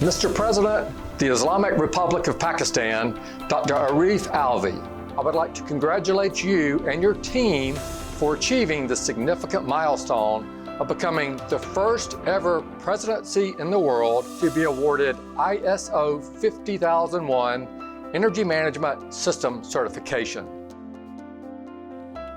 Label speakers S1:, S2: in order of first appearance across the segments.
S1: Mr. President, the Islamic Republic of Pakistan, Dr. Arif Alvi, I would like to congratulate you and your team for achieving the significant milestone of becoming the first ever presidency in the world to be awarded ISO 50001 Energy Management System Certification.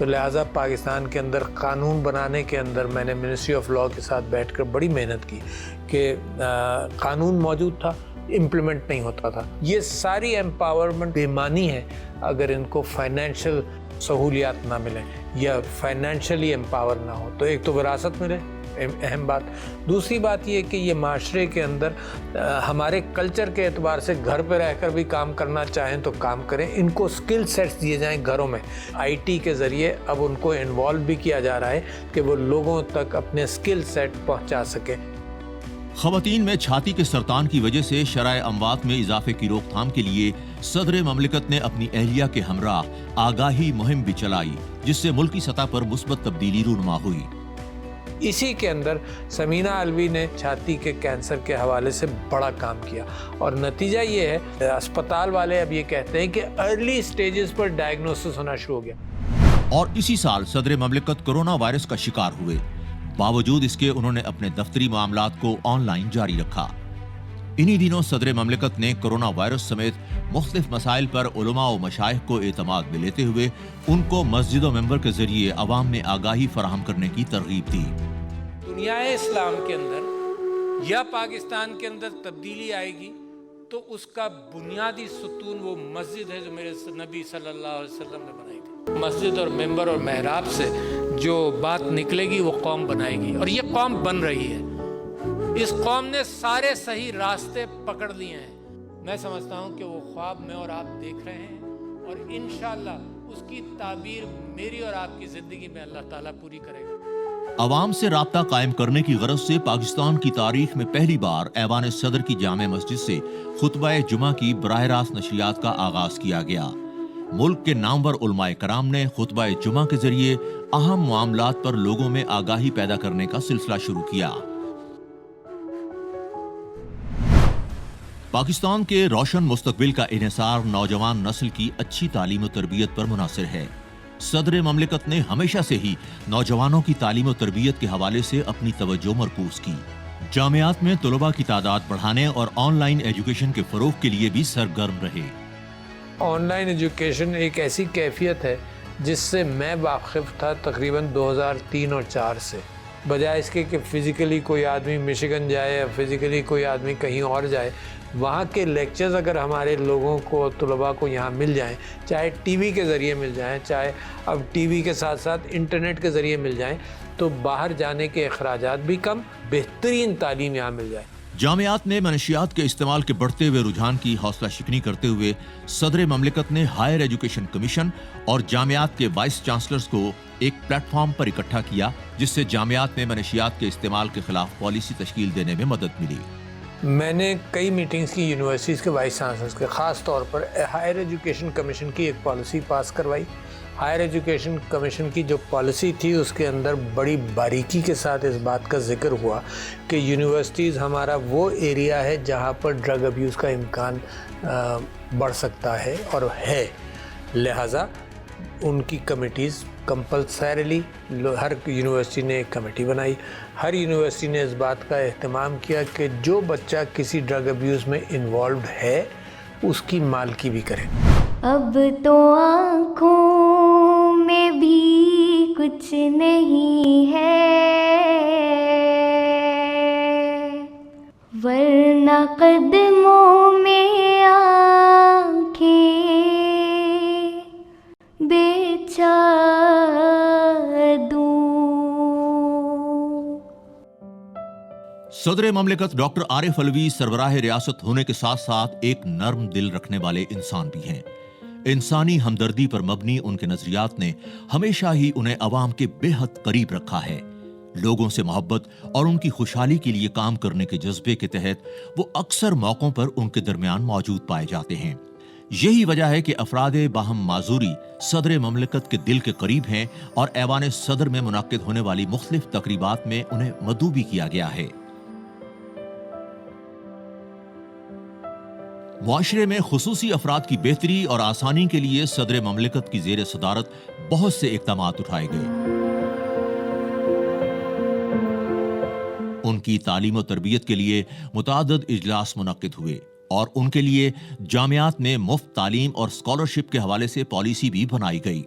S2: تو لہٰذا پاکستان کے اندر قانون بنانے کے اندر میں نے ministry of law کے ساتھ بیٹھ کر بڑی محنت کی کہ قانون موجود تھا، امپلیمنٹ نہیں ہوتا تھا. یہ ساری امپاورمنٹ بے معنی ہے اگر ان کو فائنینشیل سہولیات نہ ملیں یا فائنینشلی امپاور نہ ہو. تو ایک تو وراثت ملے، اہم بات. دوسری بات یہ کہ یہ معاشرے کے اندر ہمارے کلچر کے اعتبار سے گھر پہ رہ کر بھی کام کرنا چاہیں تو کام کریں. ان کو سکل سیٹس دیے جائیں گھروں میں. آئی ٹی کے ذریعے اب ان کو انوالو بھی کیا جا رہا ہے کہ وہ لوگوں تک اپنے سکل سیٹ پہنچا سکیں.
S3: خواتین میں چھاتی کے سرطان کی وجہ سے شرح اموات میں اضافے کی روک تھام کے لیے صدر مملکت نے اپنی اہلیہ کے ہمراہ آگاہی مہم بھی چلائی، جس سے ملکی سطح پر مثبت تبدیلی رونما ہوئی.
S2: اسی کے اندر سمینہ الوی نے چھاتی کے کینسر کے حوالے سے بڑا کام کیا اور نتیجہ یہ ہے اسپتال والے اب یہ کہتے ہیں کہ ارلی سٹیجز پر ڈائگنوسس ہونا شروع ہو گیا.
S3: اور اسی سال صدر مملکت کورونا وائرس کا شکار ہوئے. باوجود اس کے انہوں نے اپنے دفتری معاملات کو آن لائن جاری رکھا. انہی دنوں صدر مملکت نے کورونا وائرس سمیت مختلف مسائل پر علماء و مشائخ کو اعتماد میں لیتے ہوئے ان کو مسجد و منبر کے ذریعے عوام میں آگاہی فراہم کرنے کی ترغیب دی.
S4: دنیا اسلام کے اندر یا پاکستان کے اندر تبدیلی آئے گی تو اس کا بنیادی ستون وہ مسجد ہے جو میرے نبی صلی اللہ علیہ وسلم نے بنائی تھی. مسجد اور منبر اور محراب سے جو بات نکلے گی وہ قوم بنائے گی، اور یہ قوم بن رہی ہے. اس قوم نے سارے صحیح راستے پکڑ لیے ہیں. میں سمجھتا ہوں کہ وہ خواب میں اور آپ دیکھ رہے ہیں، اور انشاءاللہ اس کی تعبیر میری اور آپ کی زندگی میں اللہ تعالیٰ پوری کرے گا.
S3: عوام سے رابطہ قائم کرنے کی غرض سے پاکستان کی تاریخ میں پہلی بار ایوان صدر کی جامع مسجد سے خطبہ جمعہ کی براہ راست نشریات کا آغاز کیا گیا. ملک کے نامور علماء کرام نے خطبہ جمعہ کے ذریعے اہم معاملات پر لوگوں میں آگاہی پیدا کرنے کا سلسلہ شروع کیا. پاکستان کے روشن مستقبل کا انحصار نوجوان نسل کی اچھی تعلیم و تربیت پر منحصر ہے. صدر مملکت نے ہمیشہ سے ہی نوجوانوں کی تعلیم و تربیت کے حوالے سے اپنی توجہ مرکوز کی. جامعات میں طلباء کی تعداد بڑھانے اور آن لائن ایجوکیشن کے فروغ کے لیے بھی سرگرم رہے.
S2: آن لائن ایجوکیشن ایک ایسی کیفیت ہے جس سے میں واقف تھا تقریباً 2003 اور 2004 سے، بجائے اس کے کہ فزیکلی کوئی آدمی مشیگن جائے یا فزیکلی کوئی آدمی کہیں اور جائے. وہاں کے لیکچرز اگر ہمارے لوگوں کو، طلباء کو یہاں مل جائیں، چاہے ٹی وی کے ذریعے مل جائیں، چاہے اب ٹی وی کے ساتھ ساتھ انٹرنیٹ کے ذریعے مل جائیں، تو باہر جانے کے اخراجات بھی کم، بہترین تعلیم یہاں مل جائے.
S3: جامعات میں منشیات کے استعمال کے بڑھتے ہوئے رجحان کی حوصلہ شکنی کرتے ہوئے صدر مملکت نے ہائر ایجوکیشن کمیشن اور جامعات کے وائس چانسلرز کو ایک پلیٹ فارم پر اکٹھا کیا، جس سے جامعات میں منشیات کے استعمال کے خلاف پالیسی تشکیل دینے میں مدد ملی.
S2: میں نے کئی میٹنگز کی یونیورسٹیز کے وائس چانسلرز کے، خاص طور پر ہائر ایجوکیشن کمیشن کی ایک پالیسی پاس کروائی. ہائر ایجوکیشن کمیشن کی جو پالیسی تھی اس کے اندر بڑی باریکی کے ساتھ اس بات کا ذکر ہوا کہ یونیورسٹیز ہمارا وہ ایریا ہے جہاں پر ڈرگ ابیوز کا امکان بڑھ سکتا ہے اور ہے. لہٰذا ان کی کمیٹیز کمپلسریلی ہر یونیورسٹی نے ایک کمیٹی بنائی. ہر یونیورسٹی نے اس بات کا اہتمام کیا کہ جو بچہ کسی ڈرگ ابیوز میں انوالوڈ ہے اس کی مالکی بھی کرے.
S5: اب تو آنکھوں میں بھی کچھ نہیں ہے، ورنہ قدموں میں آنکھیں بچھا دوں.
S3: صدر مملکت ڈاکٹر عارف الوی سربراہ ریاست ہونے کے ساتھ ساتھ ایک نرم دل رکھنے والے انسان بھی ہیں. انسانی ہمدردی پر مبنی ان کے نظریات نے ہمیشہ ہی انہیں عوام کے بے حد قریب رکھا ہے. لوگوں سے محبت اور ان کی خوشحالی کے لیے کام کرنے کے جذبے کے تحت وہ اکثر موقعوں پر ان کے درمیان موجود پائے جاتے ہیں. یہی وجہ ہے کہ افراد باہم معذوری صدر مملکت کے دل کے قریب ہیں اور ایوان صدر میں منعقد ہونے والی مختلف تقریبات میں انہیں مدعو بھی کیا گیا ہے. معاشرے میں خصوصی افراد کی بہتری اور آسانی کے لیے صدر مملکت کی زیر صدارت بہت سے اقدامات اٹھائے گئے. ان کی تعلیم و تربیت کے لیے متعدد اجلاس منعقد ہوئے اور ان کے لیے جامعات میں مفت تعلیم اور اسکالرشپ کے حوالے سے پالیسی بھی بنائی گئی.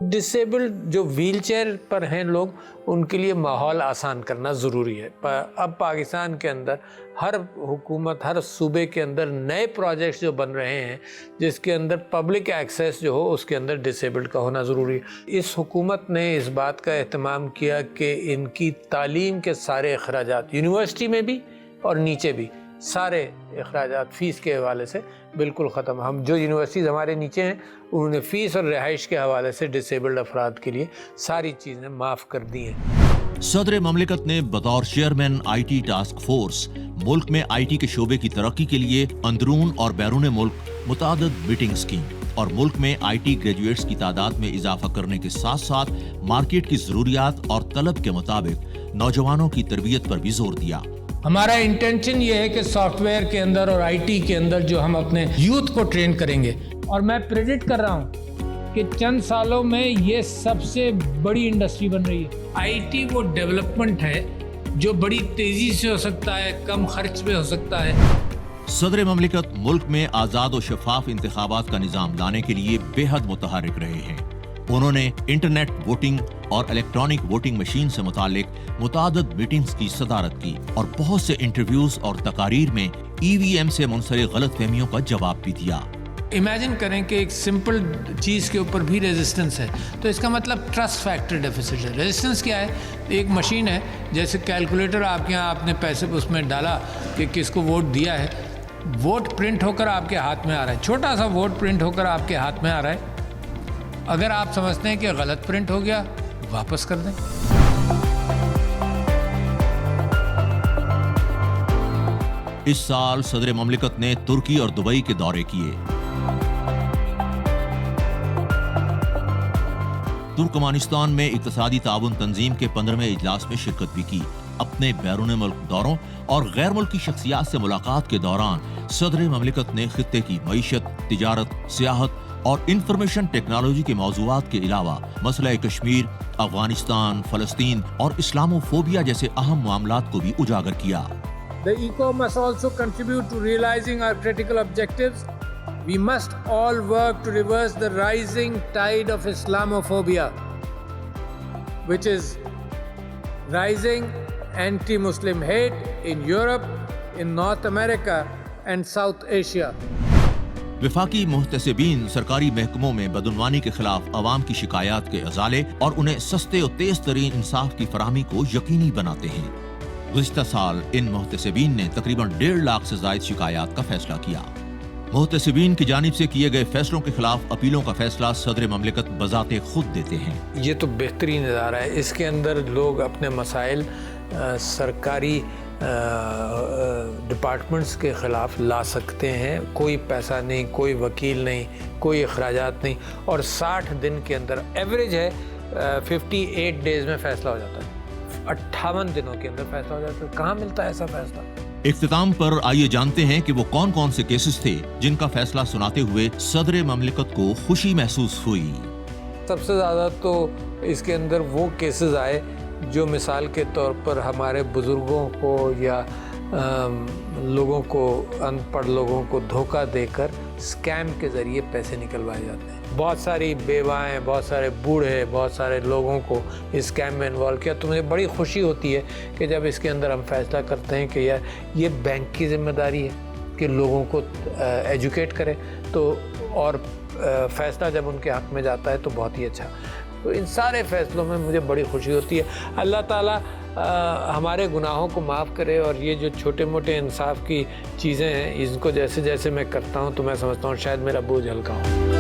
S2: ڈسیبلڈ جو ویل چیئر پر ہیں لوگ، ان کے لیے ماحول آسان کرنا ضروری ہے۔ اب پاکستان کے اندر ہر حکومت، ہر صوبے کے اندر نئے پروجیکٹس جو بن رہے ہیں جس کے اندر پبلک ایکسیس جو ہو اس کے اندر ڈسیبلڈ کا ہونا ضروری ہے۔ اس حکومت نے اس بات کا اہتمام کیا کہ ان کی تعلیم کے سارے اخراجات، یونیورسٹی میں بھی اور نیچے بھی، سارے اخراجات فیس کے حوالے سے بالکل ختم۔ ہم جو یونیورسٹیز ہمارے نیچے ہیں انہوں نے فیس اور رہائش کے حوالے سے ڈسیبلڈ افراد کے لیے ساری چیزیں معاف کر دی ہیں۔
S3: صدر مملکت نے بطور chairman I T task force ملک میں آئی ٹی کے شعبے کی ترقی کے لیے اندرون اور بیرون ملک متعدد میٹنگز کی اور ملک میں آئی ٹی گریجویٹس کی تعداد میں اضافہ کرنے کے ساتھ ساتھ مارکیٹ کی ضروریات اور طلب کے مطابق نوجوانوں کی تربیت پر بھی زور دیا۔
S4: ہمارا انٹینشن یہ ہے کہ سافٹ ویئر کے اندر اور آئی ٹی کے اندر جو ہم اپنے یوتھ کو ٹرین کریں گے، اور میں پریڈکٹ کر رہا ہوں کہ چند سالوں میں یہ سب سے بڑی انڈسٹری بن رہی ہے۔ آئی ٹی وہ ڈیولپمنٹ ہے جو بڑی تیزی سے ہو سکتا ہے، کم خرچ میں ہو سکتا ہے۔
S3: صدر مملکت ملک میں آزاد و شفاف انتخابات کا نظام لانے کے لیے بے حد متحرک رہے ہیں۔ انہوں نے انٹرنیٹ ووٹنگ اور الیکٹرانک ووٹنگ مشین سے متعلق متعدد میٹنگز کی صدارت کی اور بہت سے انٹرویوز اور تقاریر میں ای وی ایم سے منسلک غلط فہمیوں کا جواب بھی دیا۔
S4: امیجن کریں کہ ایک سمپل چیز کے اوپر بھی ریزسٹنس ہے، تو اس کا مطلب ٹرسٹ فیکٹر ڈیفیسٹ ہے۔ ریزسٹنس کیا ہے؟ ایک مشین ہے، جیسے کیلکولیٹر آپ کے یہاں آپ نے پیسے اس میں ڈالا کہ کس کو ووٹ دیا ہے، ووٹ پرنٹ ہو کر آپ کے ہاتھ میں آ رہا ہے، چھوٹا سا ووٹ پرنٹ ہو کر آپ کے ہاتھ میں آ رہا ہے۔ اگر آپ سمجھتے ہیں کہ غلط پرنٹ ہو گیا، واپس کر دیں۔
S3: اس سال صدر مملکت نے ترکی اور دبئی کے دورے کیے۔ ترکمانستان میں اقتصادی تعاون تنظیم کے 15ویں اجلاس میں شرکت بھی کی۔ اپنے بیرون ملک دوروں اور غیر ملکی شخصیات سے ملاقات کے دوران صدر مملکت نے خطے کی معیشت، تجارت، سیاحت اور انفارمیشن ٹیکنالوجی کے موضوعات کے علاوہ مسئلہ کشمیر، افغانستان، فلسطین اور اسلاموفوبیا جیسے اہم معاملات کو بھی اجاگر کیا۔
S4: The ECO must also contribute to realizing our critical objectives. We must all work to reverse the rising tide of Islamophobia, which is rising anti-Muslim hate in Europe, in North America and South Asia.
S3: وفاقی محتسبین سرکاری محکموں میں بدعنوانی کے خلاف عوام کی شکایات کے ازالے اور انہیں سستے اور تیز ترین انصاف کی فراہمی کو یقینی بناتے ہیں۔ گزشتہ سال ان محتسبین نے تقریباً 1.5 لاکھ سے زائد شکایات کا فیصلہ کیا۔ محتسبین کی جانب سے کیے گئے فیصلوں کے خلاف اپیلوں کا فیصلہ صدر مملکت بذات خود دیتے ہیں۔
S2: یہ تو بہترین ادارہ ہے، اس کے اندر لوگ اپنے مسائل سرکاری ڈپارٹمنٹس کے خلاف لا سکتے ہیں، کوئی پیسہ نہیں، کوئی وکیل نہیں، کوئی اخراجات نہیں، اور 60 دن کے اندر ایوریج ہے 58 ڈیز میں فیصلہ ہو جاتا ہے، 58 دنوں کے اندر فیصلہ ہو جاتا ہے۔ کہاں ملتا ہے ایسا فیصلہ؟
S3: اختتام پر آئیے جانتے ہیں کہ وہ کون کون سے کیسز تھے جن کا فیصلہ سناتے ہوئے صدر مملکت کو خوشی محسوس ہوئی۔
S2: سب سے زیادہ تو اس کے اندر وہ کیسز آئے جو مثال کے طور پر ہمارے بزرگوں کو یا لوگوں کو، ان پڑھ لوگوں کو دھوکہ دے کر اسکیم کے ذریعے پیسے نکلوائے جاتے ہیں۔ بہت ساری بیوائیں، بہت سارے بوڑھے، بہت سارے لوگوں کو اس اسکیم میں انوالو کیا۔ تو مجھے بڑی خوشی ہوتی ہے کہ جب اس کے اندر ہم فیصلہ کرتے ہیں کہ یار یہ بینک کی ذمہ داری ہے کہ لوگوں کو ایجوکیٹ کرے، تو اور فیصلہ جب ان کے حق میں جاتا ہے تو بہت ہی اچھا۔ تو ان سارے فیصلوں میں مجھے بڑی خوشی ہوتی ہے۔ اللہ تعالیٰ ہمارے گناہوں کو معاف کرے، اور یہ جو چھوٹے موٹے انصاف کی چیزیں ہیں ان کو جیسے جیسے میں کرتا ہوں تو میں سمجھتا ہوں شاید میرا بوجھ ہلکا ہو۔